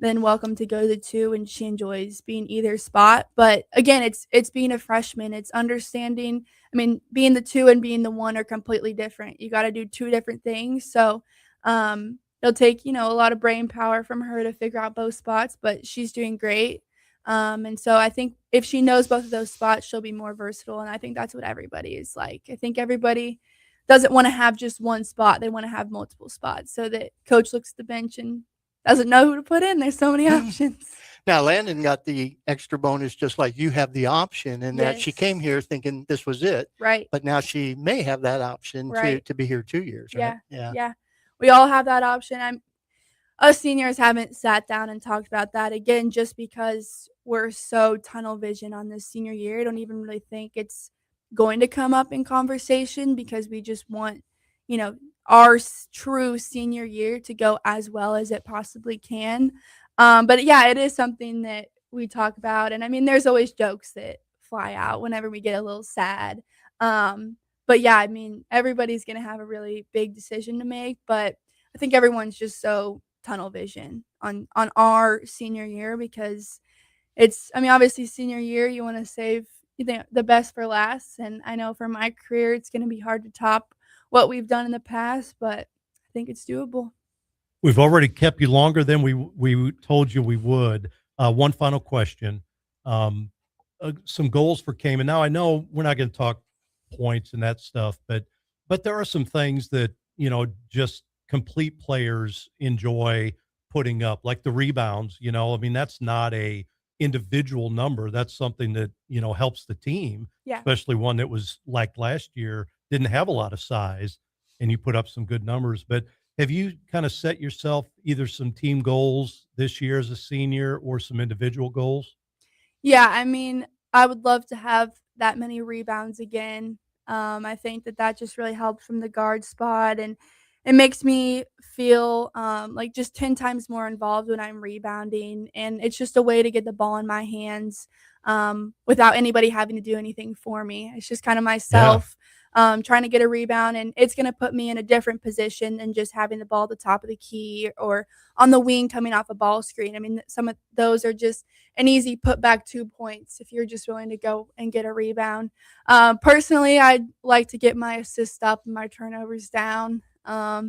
welcome to go to two, and she enjoys being either spot. But again, it's being a freshman. It's understanding. I mean, being the two and being the one are completely different. You got to do two different things. So it'll take, a lot of brain power from her to figure out both spots, but she's doing great. And so I think if she knows both of those spots, she'll be more versatile. And I think that's what everybody is like. I think everybody doesn't want to have just one spot. They want to have multiple spots so that coach looks at the bench and doesn't know who to put in. There's so many options. Now, Landon got the extra bonus just like you have the option, and that she Yes. came here thinking this was it. Right. But now she may have that option Right. to be here 2 years, right? Yeah. Yeah. Yeah. We all have that option. Us seniors haven't sat down and talked about that again, just because we're so tunnel vision on this senior year. I don't even really think it's going to come up in conversation because we just want, you know, our true senior year to go as well as it possibly can. But yeah, it is something that we talk about. And I mean, there's always jokes that fly out whenever we get a little sad. But yeah, I mean, everybody's going to have a really big decision to make. But I think everyone's just so tunnel vision on our senior year because it's, I mean, obviously senior year you want to save the best for last, and I know for my career it's going to be hard to top what we've done in the past, but I think it's doable. We've already kept you longer than we told you we would. One final question. Some goals for Kaemyn. Now I know we're not going to talk points and that stuff, but there are some things that just complete players enjoy putting up, like the rebounds. I mean that's not a individual number. That's something that helps the team, Yeah. especially one that was like last year didn't have a lot of size, and you put up some good numbers, but. Have you kind of set yourself either some team goals this year as a senior or some individual goals? Yeah, I mean, I would love to have that many rebounds again. I think that just really helps from the guard spot, and it makes me feel like just 10 times more involved when I'm rebounding. And it's just a way to get the ball in my hands without anybody having to do anything for me. It's just kind of Yeah. myself trying to get a rebound, and it's going to put me in a different position than just having the ball at the top of the key or on the wing coming off a ball screen. I mean, some of those are just an easy put back 2 points if you're just willing to go and get a rebound. Personally, I'd like to get my assists up and my turnovers down. I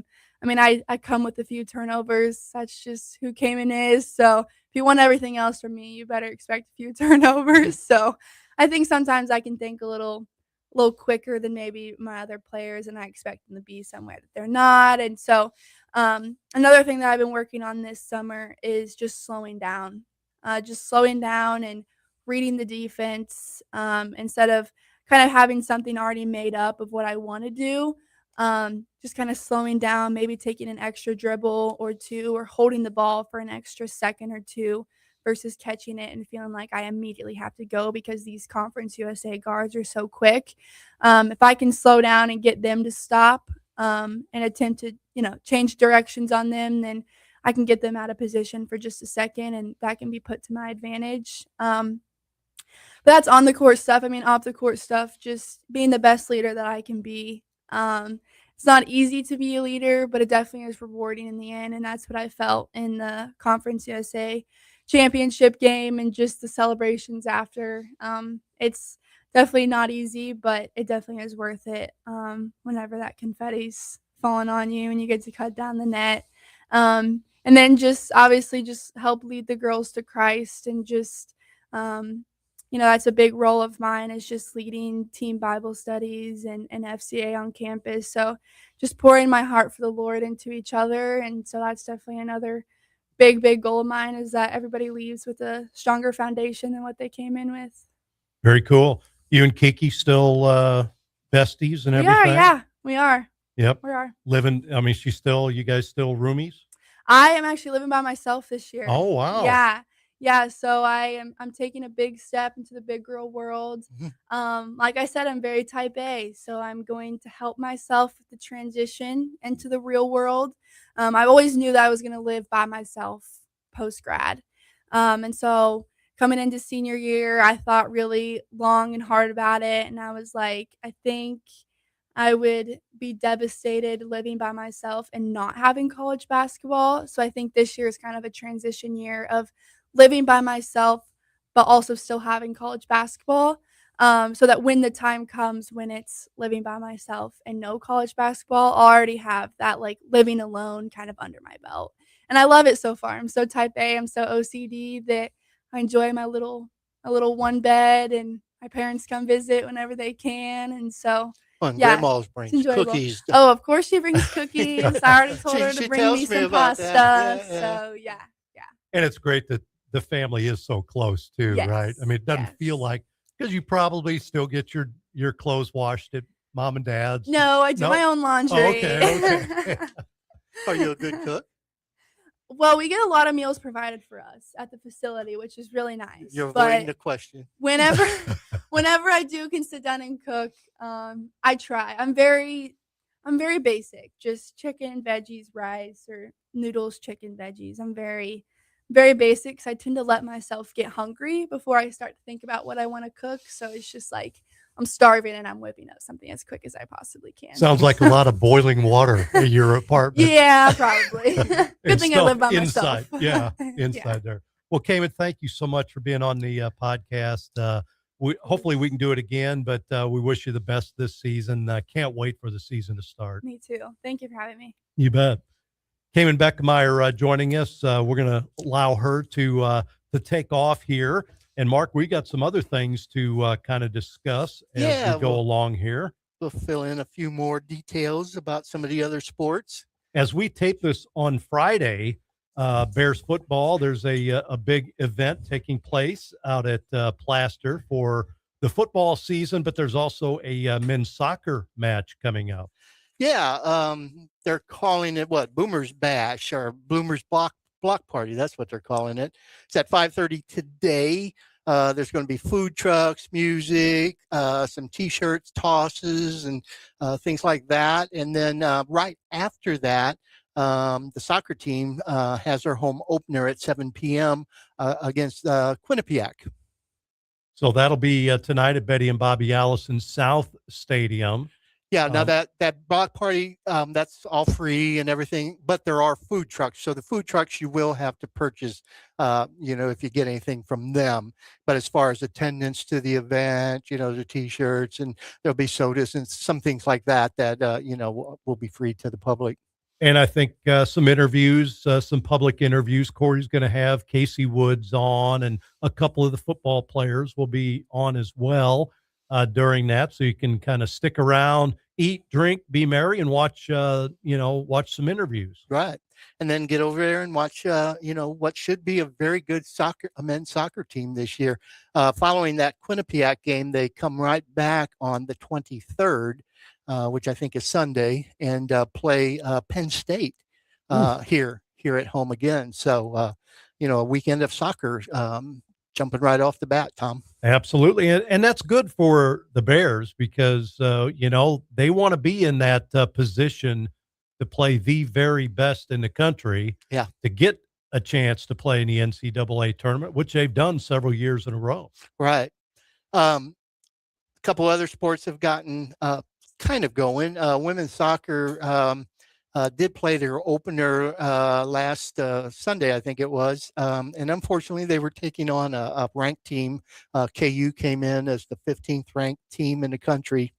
mean, I come with a few turnovers. That's just who Kaemyn is. So if you want everything else from me, you better expect a few turnovers. So I think sometimes I can think a little quicker than maybe my other players, and I expect them to be somewhere that they're not. And so another thing that I've been working on this summer is just slowing down. Just slowing down and reading the defense instead of kind of having something already made up of what I want to do. Just kind of slowing down, maybe taking an extra dribble or two, or holding the ball for an extra second or two versus catching it and feeling like I immediately have to go because these Conference USA guards are so quick. If I can slow down and get them to stop and attempt to, change directions on them, then I can get them out of position for just a second, and that can be put to my advantage. But that's on the court stuff. I mean, off the court stuff, just being the best leader that I can be. It's not easy to be a leader, but it definitely is rewarding in the end, and that's what I felt in the Conference USA championship game and just the celebrations after. It's definitely not easy, but it definitely is worth it whenever that confetti's falling on you and you get to cut down the net. and then just obviously just help lead the girls to Christ and just um, that's a big role of mine is just leading team Bible studies and FCA on campus. So just pouring my heart for the Lord into each other. And so that's definitely another big goal of mine is that everybody leaves with a stronger foundation than what they came in with. Very cool. You and Kiki still besties and We everything? are, yeah, we are. Yep. We are. Living, I mean, you guys still roomies? I am actually living by myself this year. Oh, wow. Yeah. Yeah, so I'm taking a big step into the big girl world. Mhm. Like I said, I'm very type A, so I'm going to help myself with the transition into the real world. I always knew that I was going to live by myself post grad. And so coming into senior year, I thought really long and hard about it, and I was like, I think I would be devastated living by myself and not having college basketball. So I think this year is kind of a transition year of living by myself, but also still having college basketball. So that when the time comes when it's living by myself and no college basketball, I'll already have that like living alone kind of under my belt. And I love it so far. I'm so type A, I'm so OCD that I enjoy a little one bed and my parents come visit whenever they can. And so Fun. yeah, Grandma's it's brings enjoyable. cookies. Oh, of course she brings cookies. I already told her to She bring me tells me some about pasta. that. Yeah. So yeah. And it's great that the family is so close too, right? I mean, it doesn't feel Yes. like, because you probably still get your clothes washed at mom and dad's. No, I do No? my own laundry. Oh, okay. Are you a good cook? Well, we get a lot of meals provided for us at the facility, which is really nice. You're avoiding But the question. whenever whenever I can sit down and cook, I try. I'm very basic, just chicken, veggies, rice, or noodles, chicken, veggies. I'm very basic 'cause I tend to let myself get hungry before I start to think about what I wanna cook, so it's just like I'm starving and I'm whipping up something as quick as I possibly can. Sounds like a lot of boiling water in your apartment. Yeah, probably. Good And thing I stuff live by inside. myself. Yeah, Yeah. inside there. Well, Kaemyn, thank you so much for being on the podcast. Hopefully we can do it again, but we wish you the best this season. Can't wait for the season to start. Me too. Thank you for having me. You bet. Kaemyn Bekemeier joining us. We're going to allow her to take off here. And Mark, we got some other things to kind of discuss as we go along here. We'll fill in a few more details about some of the other sports. As we tape this on Friday, Bears football, there's a big event taking place out at Plaster for the football season, but there's also a men's soccer match coming up. Yeah, they're calling it what? Boomer's Bash or Boomer's Block Party. That's what they're calling it. It's at 5:30 today. There's going to be food trucks, music, some T-shirts, tosses, and things like that. And then right after that, the soccer team has their home opener at 7 p.m. Against Quinnipiac. So that'll be tonight at Betty and Bobby Allison South Stadium. Yeah, now that block party, that's all free and everything, but there are food trucks. So the food trucks you will have to purchase, if you get anything from them. But as far as attendance to the event, the T-shirts and there'll be sodas and some things like that will be free to the public. And I think some interviews, some public interviews. Corey's going to have Casey Woods on, and a couple of the football players will be on as well during that. So you can kind of stick around, eat, drink, be merry, and watch some interviews. Right. And then get over there and watch, what should be a very good men's soccer team this year. Following that Quinnipiac game, they come right back on the 23rd, which I think is Sunday, and play Penn State here at home again. So, a weekend of soccer jumping right off the bat, Tom. Absolutely. And that's good for the Bears because, they want to be in that position to play the very best in the country to get a chance to play in the NCAA tournament, which they've done several years in a row. Right. A couple other sports have gotten kind of going. Women's soccer did play their opener last Sunday, I think it was. And unfortunately, they were taking on a ranked team. KU came in as the 15th ranked team in the country.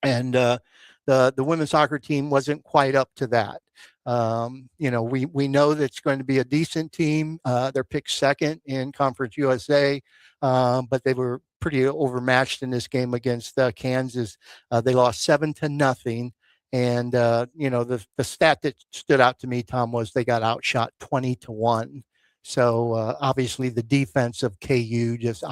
And the women's soccer team wasn't quite up to that. We know that it's going to be a decent team. They're picked second in Conference USA, but they were pretty overmatched in this game against Kansas. They lost 7-0. And, the stat that stood out to me, Tom, was they got outshot 20-1. So obviously the defense of KU just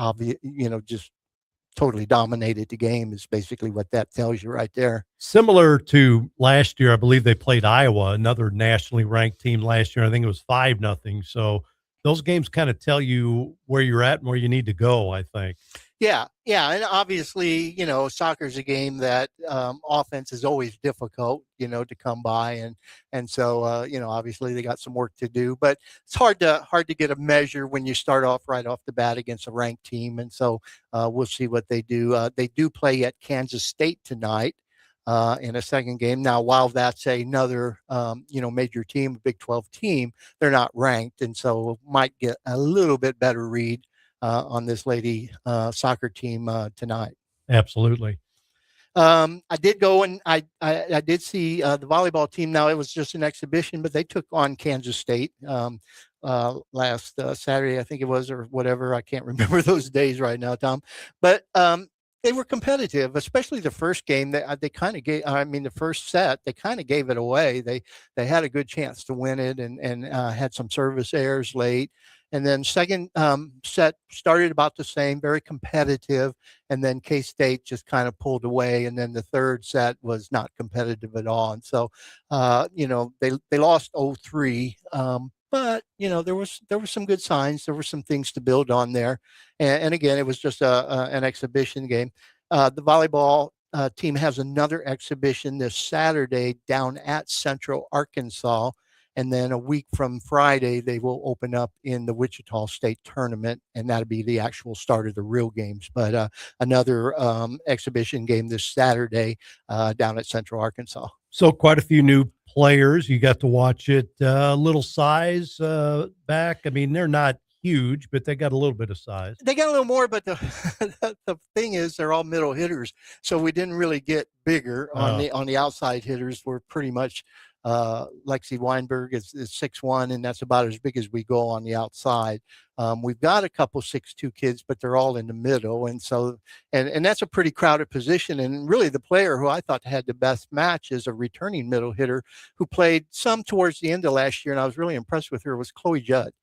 totally dominated the game is basically what that tells you right there. Similar to last year, I believe they played Iowa, another nationally ranked team last year. I think it was 5-0. So those games kind of tell you where you're at and where you need to go, I think. Yeah, and obviously, soccer is a game that offense is always difficult, to come by, and so obviously they got some work to do, but it's hard to get a measure when you start off right off the bat against a ranked team, and so we'll see what they do. They do play at Kansas State tonight in a second game. Now, while that's another major team, a Big 12 team, they're not ranked, and so might get a little bit better read on this lady soccer team tonight. Absolutely. I did go and I did see the volleyball team. Now it was just an exhibition, but they took on Kansas State last Saturday, I think it was, or whatever. I can't remember those days right now, Tom. But they were competitive, especially the first game. They kind of gave. I mean, the first set they kind of gave it away. They had a good chance to win it and had some service errors late. And then second set started about the same, very competitive. And then K-State just kind of pulled away. And then the third set was not competitive at all. And so, they lost 0-3. But there was some good signs. There were some things to build on there. And again, it was just an exhibition game. The volleyball team has another exhibition this Saturday down at Central Arkansas. And then a week from Friday, they will open up in the Wichita State tournament, and that'll be the actual start of the real games. But another exhibition game this Saturday down at Central Arkansas. So quite a few new players. You got to watch it. Little size back. I mean, they're not huge, but they got a little bit of size. They got a little more, but the the thing is, they're all middle hitters, so we didn't really get bigger on the outside hitters. We're pretty much. Lexi Weinberg is 6'1", and that's about as big as we go on the outside. We've got a couple 6'2" kids, but they're all in the middle. And so, and that's a pretty crowded position. And really the player who I thought had the best match is a returning middle hitter who played some towards the end of last year. And I was really impressed with her was Chloe Judd.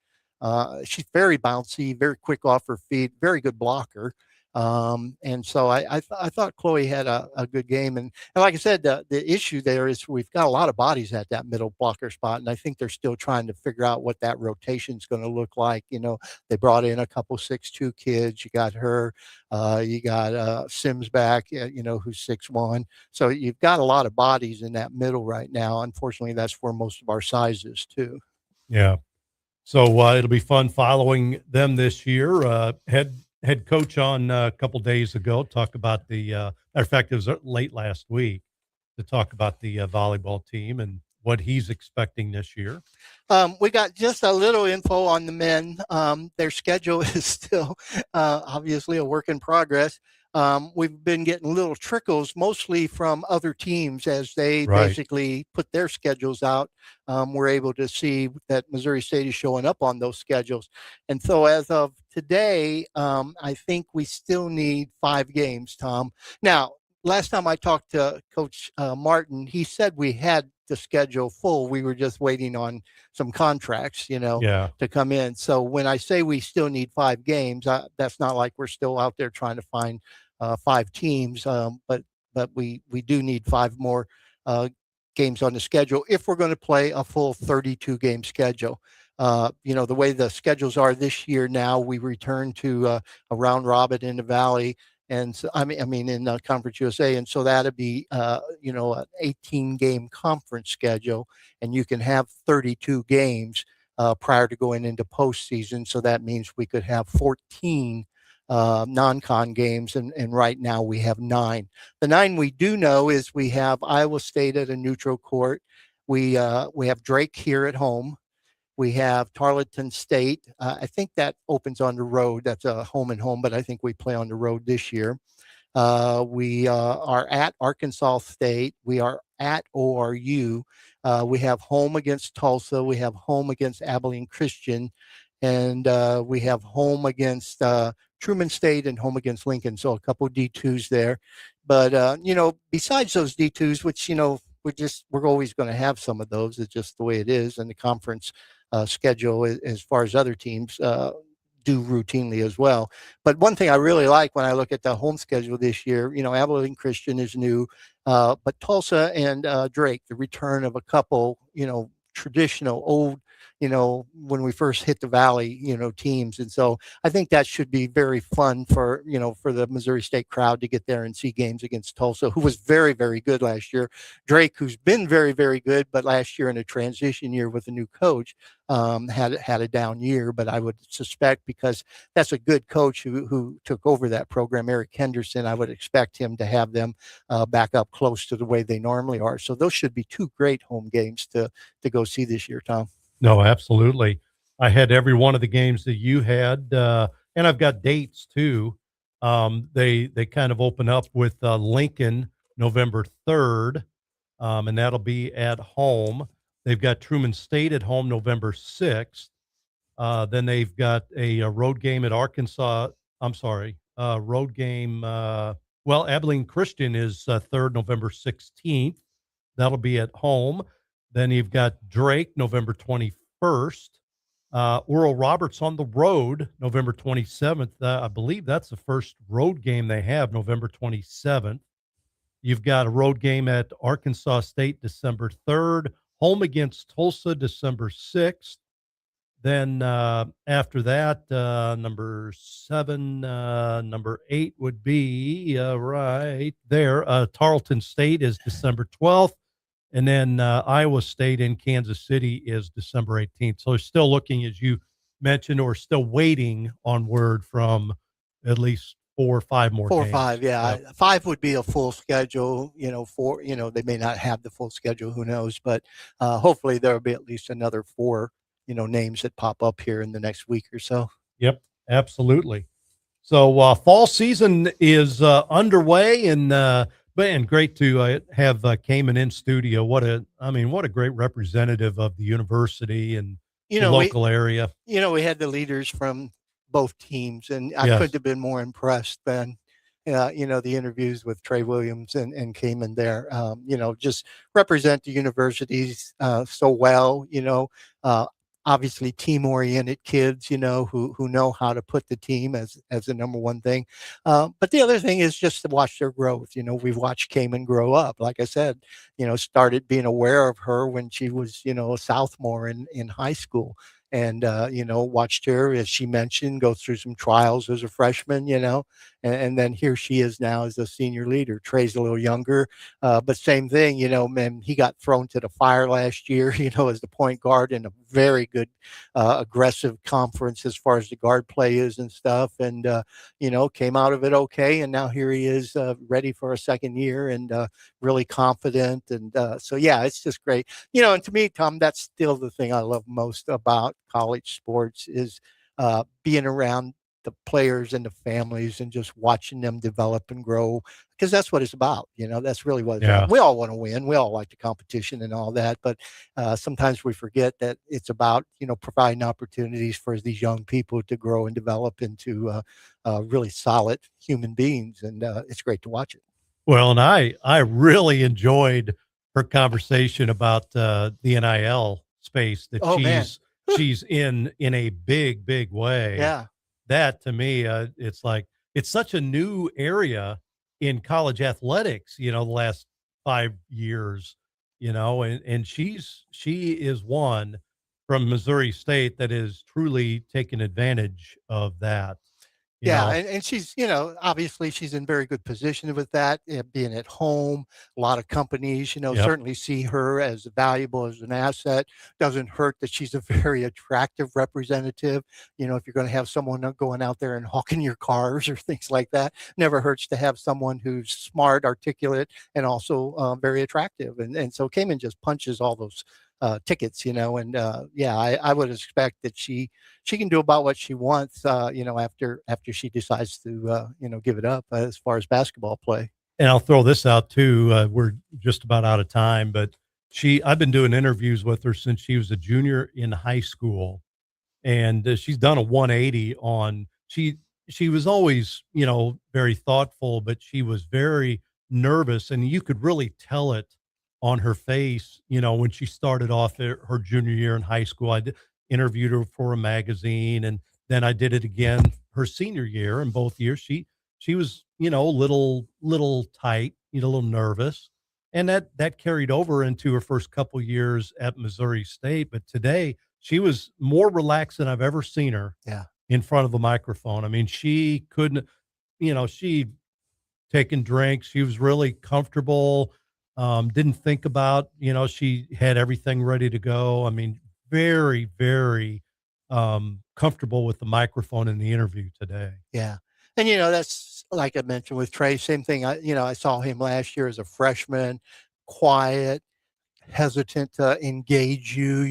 She's very bouncy, very quick off her feet, very good blocker. And so I thought Chloe had a good game. And like I said, the issue there is we've got a lot of bodies at that middle blocker spot. And I think they're still trying to figure out what that rotation is going to look like. They brought in a couple 6'2" kids. You got her, you got Sims back, who's 6'1". So you've got a lot of bodies in that middle right now. Unfortunately, that's where most of our size is too. Yeah. So it'll be fun following them this year. Head coach on a couple days ago talked about the matter of fact, it was late last week to talk about the volleyball team and what he's expecting this year. We got just a little info on the men. Their schedule is still obviously a work in progress. We've been getting little trickles, mostly from other teams as they basically put their schedules out. We're able to see that Missouri State is showing up on those schedules. And so as of today, I think we still need 5 games, Tom. Now, last time I talked to Coach Martin, he said we had the schedule full. We were just waiting on some contracts, to come in. So when I say we still need 5 games, that's not like we're still out there trying to find 5 teams, but we do need 5 more games on the schedule if we're going to play a full 32 game schedule. The way the schedules are this year now, we return to a round robin in the Valley. And so, I mean, in Conference USA, and so that'd be, an 18-game conference schedule, and you can have 32 games prior to going into postseason. So that means we could have 14 non-con games, and right now we have 9. The 9 we do know is we have Iowa State at a neutral court. We have Drake here at home. We have Tarleton State. I think that opens on the road. That's a home and home, but I think we play on the road this year. We are at Arkansas State. We are at ORU. We have home against Tulsa. We have home against Abilene Christian, and we have home against Truman State and home against Lincoln. So a couple of D2s there. But besides those D2s, which we're always going to have some of those. It's just the way it is, and the conference schedule as far as other teams do routinely as well. But one thing I really like when I look at the home schedule this year, Abilene Christian is new, but Tulsa and Drake, the return of a couple, traditional old, when we first hit the valley, teams. And so I think that should be very fun for the Missouri State crowd to get there and see games against Tulsa, who was very, very good last year. Drake, who's been very, very good, but last year in a transition year with a new coach, had a down year. But I would suspect, because that's a good coach who took over that program, Eric Henderson, I would expect him to have them back up close to the way they normally are. So those should be two great home games to go see this year, Tom. No, absolutely. I had every one of the games that you had, and I've got dates too. They kind of open up with Lincoln November 3rd, and that'll be at home. They've got Truman State at home November 6th. Then they've got a road game at Arkansas. I'm sorry, road game. Abilene Christian is 3rd, November 16th. That'll be at home. Then you've got Drake, November 21st. Oral Roberts on the road, November 27th. I believe that's the first road game they have, November 27th. You've got a road game at Arkansas State, December 3rd. Home against Tulsa, December 6th. Then after that, number 7, number 8 would be right there. Tarleton State is December 12th. And then Iowa State in Kansas City is December 18th. So still looking, as you mentioned, or still waiting on word from at least 4 or 5 more Four games. or 5, yeah. Yep. 5 would be a full schedule, 4, they may not have the full schedule, who knows, but hopefully there'll be at least another 4, names that pop up here in the next week or so. Yep, absolutely. So fall season is underway, and great to have Kaemyn in studio. What a great representative of the university and the local area. We had the leaders from both teams, and I Yes. couldn't have been more impressed than, the interviews with Trey Williams and Kaemyn there. Just represent the universities so well, obviously team-oriented kids, who know how to put the team as the number one thing. But the other thing is just to watch their growth. We've watched Kaemyn grow up. Like I said, started being aware of her when she was, a sophomore in high school. And, watched her, as she mentioned, go through some trials as a freshman, and then here she is now as a senior leader. Trey's a little younger, but same thing, man, he got thrown to the fire last year, as the point guard in a very good, aggressive conference as far as the guard play is and stuff. And, came out of it okay. And now here he is ready for a second year and really confident. And so, yeah, it's just great. And to me, Tom, that's still the thing I love most about college sports is being around the players and the families and just watching them develop and grow, because that's what it's about. That's really what it's about. We all want to win. We all like the competition and all that, but sometimes we forget that it's about, providing opportunities for these young people to grow and develop into really solid human beings. And it's great to watch it. Well, and I really enjoyed her conversation about the NIL space that she's in a big way. Yeah. That to me, it's like, it's such a new area in college athletics, the last 5 years, and she is one from Missouri State that is truly taken advantage of that. Yeah, and she's, obviously she's in very good position with that, being at home. A lot of companies, Yep. certainly see her as valuable as an asset. Doesn't hurt that she's a very attractive representative. If you're going to have someone going out there and hawking your cars or things like that, never hurts to have someone who's smart, articulate, and also very attractive. And so Kaemyn just punches all those tickets, and I would expect that she can do about what she wants, after she decides to, give it up as far as basketball play. And I'll throw this out too. We're just about out of time, but I've been doing interviews with her since she was a junior in high school, and she's done a 180 on she was always, very thoughtful, but she was very nervous, and you could really tell it on her face, when she started off her junior year in high school. Interviewed her for a magazine, and then I did it again her senior year, and both years she was, little tight, a little nervous, and that carried over into her first couple years at Missouri State. But today she was more relaxed than I've ever seen her Yeah. in front of a microphone. I mean, she couldn't, she taking drinks. She was really comfortable. Didn't think about, she had everything ready to go. I mean, very, very comfortable with the microphone in the interview today. Yeah. And, that's like I mentioned with Trey, same thing. I saw him last year as a freshman, quiet, hesitant to engage you.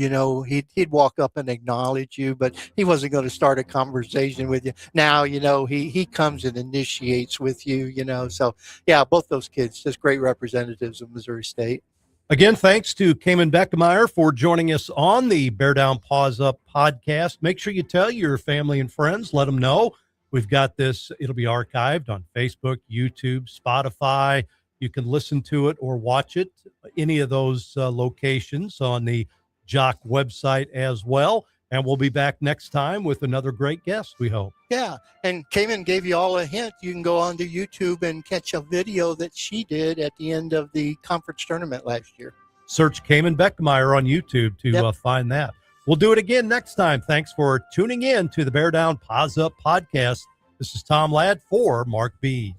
He'd walk up and acknowledge you, but he wasn't going to start a conversation with you. Now, he comes and initiates with you, so yeah, both those kids, just great representatives of Missouri State. Again, thanks to Kaemyn Bekemeier for joining us on the Bear Down Paws Up podcast. Make sure you tell your family and friends, let them know. We've got this, it'll be archived on Facebook, YouTube, Spotify. You can listen to it or watch it, any of those locations on the Jock website as well. And we'll be back next time with another great guest, we hope. Yeah. And Kaemyn gave you all a hint. You can go onto YouTube and catch a video that she did at the end of the conference tournament last year. Search Kaemyn Bekemeier on YouTube to find that. We'll do it again next time. Thanks for tuning in to the Bear Down Paws Up podcast. This is Tom Ladd for Mark Beas.